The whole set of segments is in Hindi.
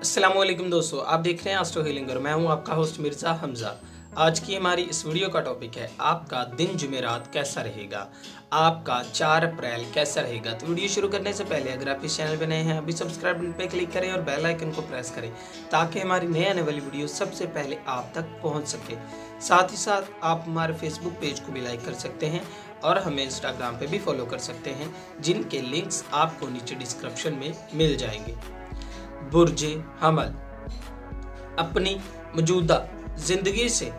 अस्सलामुअलैकुम दोस्तों, आप देख रहे हैं एस्ट्रो हीलिंग और मैं हूं आपका होस्ट मिर्जा हमजा। आज की हमारी इस वीडियो का टॉपिक है आपका दिन जुमेरात कैसा रहेगा, आपका 4 अप्रैल कैसा रहेगा। तो वीडियो शुरू करने से पहले अगर आप इस चैनल पर नए हैं अभी सब्सक्राइब बटन पर क्लिक करें और बेल आइकन को प्रेस करें ताकि हमारी नए आने वाली वीडियो सबसे पहले आप तक पहुँच सके। साथ ही साथ आप हमारे फेसबुक पेज को भी लाइक कर सकते हैं और हमें इंस्टाग्राम पे भी फॉलो कर सकते हैं, जिनके लिंक्स आपको नीचे डिस्क्रिप्शन में मिल जाएंगे। बुर्जे हमल अपनी मौजूदा जिंदगी से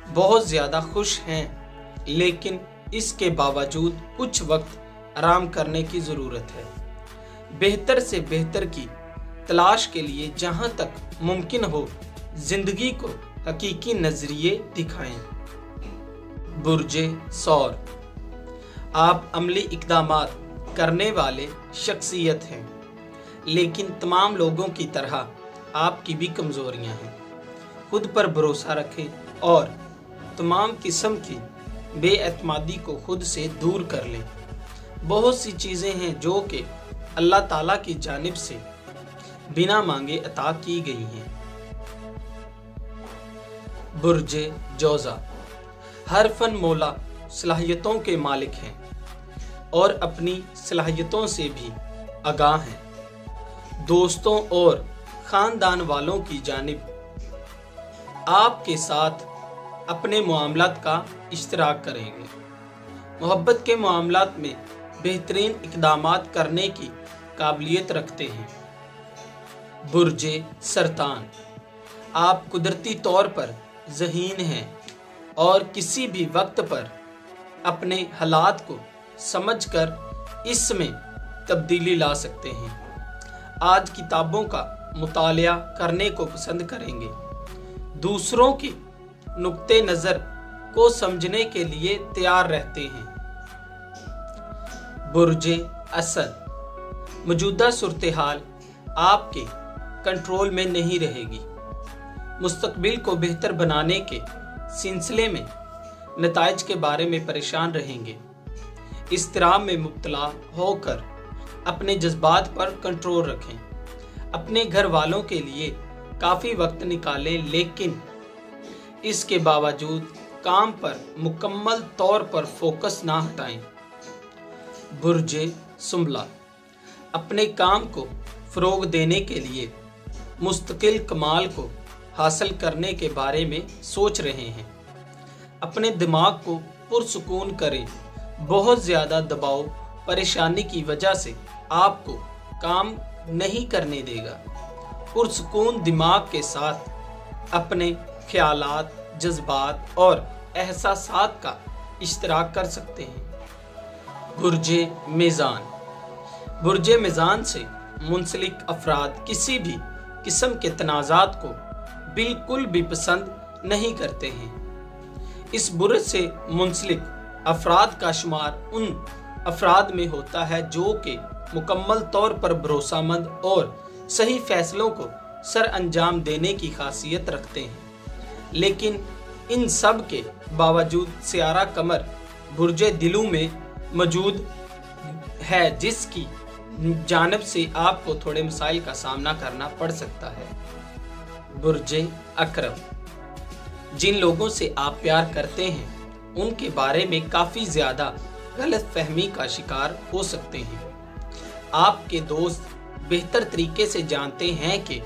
बहुत ज़्यादा खुश हैं, लेकिन इसके बावजूद कुछ वक्त आराम करने की ज़रूरत है। बेहतर से बेहतर की तलाश के लिए जहां तक मुमकिन हो जिंदगी को हकीकी नज़रिए दिखाएं। बुर्जे सौर आप अमली इक़दामात करने वाले शख्सियत हैं, लेकिन तमाम लोगों की तरह आपकी भी कमज़ोरियां हैं। खुद पर भरोसा रखें और तमाम किस्म की बेएतमादी को खुद से दूर कर लें। बहुत सी चीज़ें हैं जो कि अल्लाह ताला की जानिब से बिना मांगे अता की गई हैं। बुर्जे जोज़ा हर फन मौला सलाहियतों के मालिक हैं और अपनी सलाहियतों से भी आगाह हैं। दोस्तों और ख़ानदान वालों की जानिब आपके साथ अपने मामलात का इश्तराक करेंगे। मोहब्बत के मामलात में बेहतरीन इक़दामात करने की काबिलियत रखते हैं। बुर्जे सरतान आप कुदरती तौर पर ज़हीन हैं और किसी भी वक्त पर अपने हालात को समझकर इसमें तब्दीली ला सकते हैं। आज किताबों का मुतालिया करने को पसंद करेंगे। दूसरों की नुक्ते नज़र को समझने के लिए तैयार रहते हैं। बुर्जे असद मौजूदा सूरत हाल आपके कंट्रोल में नहीं रहेगी। मुस्तकबिल को बेहतर बनाने के सिलसिले में नताइज के बारे में परेशान रहेंगे। इज़्तिराब में मुब्तला होकर अपने जज्बात पर कंट्रोल रखें। अपने घर वालों के लिए काफ़ी वक्त निकालें, लेकिन इसके बावजूद काम पर मुकम्मल तौर पर फोकस ना हटाएं। बुर्जे सुंबला अपने काम को फ़रोग देने के लिए मुस्तकिल कमाल को हासिल करने के बारे में सोच रहे हैं। अपने दिमाग को पुरसुकून करें। बहुत ज़्यादा दबाव परेशानी की वजह से आपको काम नहीं करने देगा। पुरसुकून दिमाग के साथ अपने ख्यालात, जज्बात और एहसासात का इश्तराक कर सकते हैं। बुर्जे मीज़ान बुर्जे मीज़ान से मुंसलिक अफराद किसी भी किस्म के तनाज़ात को बिल्कुल भी पसंद नहीं करते हैं। इस बुर्ज से मुंसलिक अफराद का शुमार उन अफराद में होता है जो कि मुकम्मल तौर पर भरोसामंद और सही फैसलों को सर अंजाम देने की खासियत रखते हैं। लेकिन इन सब के बावजूद सियारा कमर बुर्जे दिलू में मौजूद है, जिसकी जानिब से आपको थोड़े मसाइल का सामना करना पड़ सकता है। बुर्जे अकरम जिन लोगों से आप प्यार करते हैं उनके बारे में काफ़ी ज़्यादा गलत फहमी का शिकार हो सकते हैं। आपके दोस्त बेहतर तरीके से जानते हैं कि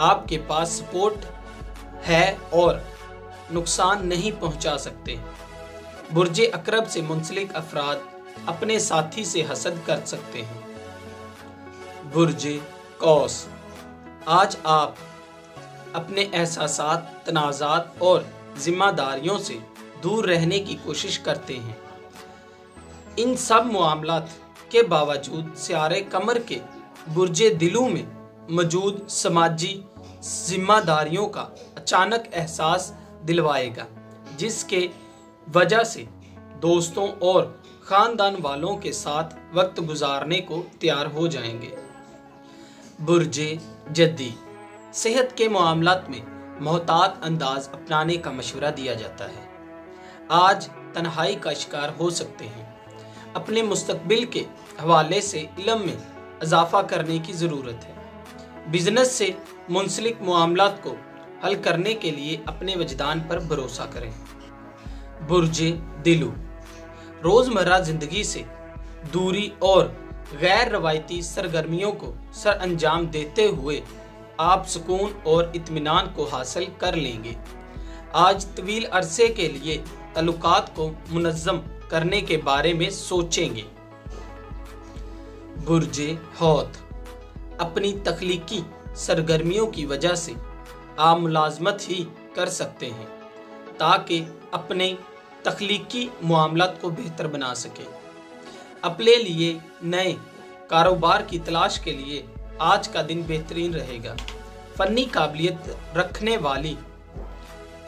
आपके पास सपोर्ट है और नुकसान नहीं पहुंचा सकते। बुर्जे अकरब से मुंसलिक अफराद अपने साथी से हसद कर सकते हैं। बुर्जे कौस आज आप अपने एहसासात, तनाज़ात और जिम्मेदारियों से दूर रहने की कोशिश करते हैं। इन सब मामलात के बावजूद सियारे कमर के बुर्जे दिलू में मौजूद समाजी जिम्मेदारियों का अचानक एहसास दिलवाएगा, जिसके वजह से दोस्तों और ख़ानदान वालों के साथ वक्त गुजारने को तैयार हो जाएंगे। बुर्जे जद्दी सेहत के मामलात में मोहतात अंदाज अपनाने का मशवरा दिया जाता है। आज तन्हाई का शिकार हो सकते हैं। अपने मुस्तकबिल के हवाले से इल्म में इजाफा करने की ज़रूरत है। बिजनेस से मुंसलिक मामलात को हल करने के लिए अपने वजदान पर भरोसा करें। बुर्जे दिलू, रोज़मर्रा ज़िंदगी से दूरी और गैर रवायती सरगर्मियों को सर अंजाम देते हुए आप सुकून और इत्मीनान को हासिल कर लेंगे। आज तवील अरसे के लिए ताल्लुकात को मुनज़्ज़म करने के बारे में सोचेंगे। बुर्जे हौत, अपनी तख्लीकी सरगर्मियों की वजह से आप मुलाजमत ही कर सकते हैं ताकि अपने तख्लीकी मामलात को बेहतर बना सकें। अपने लिए नए कारोबार की तलाश के लिए आज का दिन बेहतरीन रहेगा। फ़नी काबिलियत रखने वाली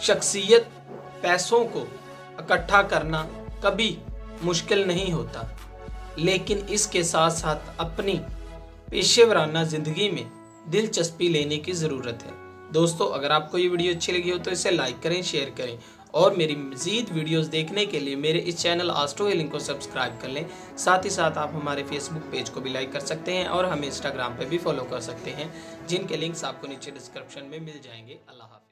शख्सियत पैसों को इकट्ठा करना कभी मुश्किल नहीं होता, लेकिन इसके साथ साथ अपनी पेशेवराना ज़िंदगी में दिलचस्पी लेने की ज़रूरत है। दोस्तों, अगर आपको ये वीडियो अच्छी लगी हो तो इसे लाइक करें, शेयर करें और मेरी मज़ीद वीडियोस देखने के लिए मेरे इस चैनल एस्ट्रो हीलिंग को सब्सक्राइब कर लें। साथ ही साथ आप हमारे फेसबुक पेज को भी लाइक कर सकते हैं और हमें इंस्टाग्राम पे भी फॉलो कर सकते हैं, जिनके लिंक्स आपको नीचे डिस्क्रिप्शन में मिल जाएंगे। अल्लाह हाफ़िज़।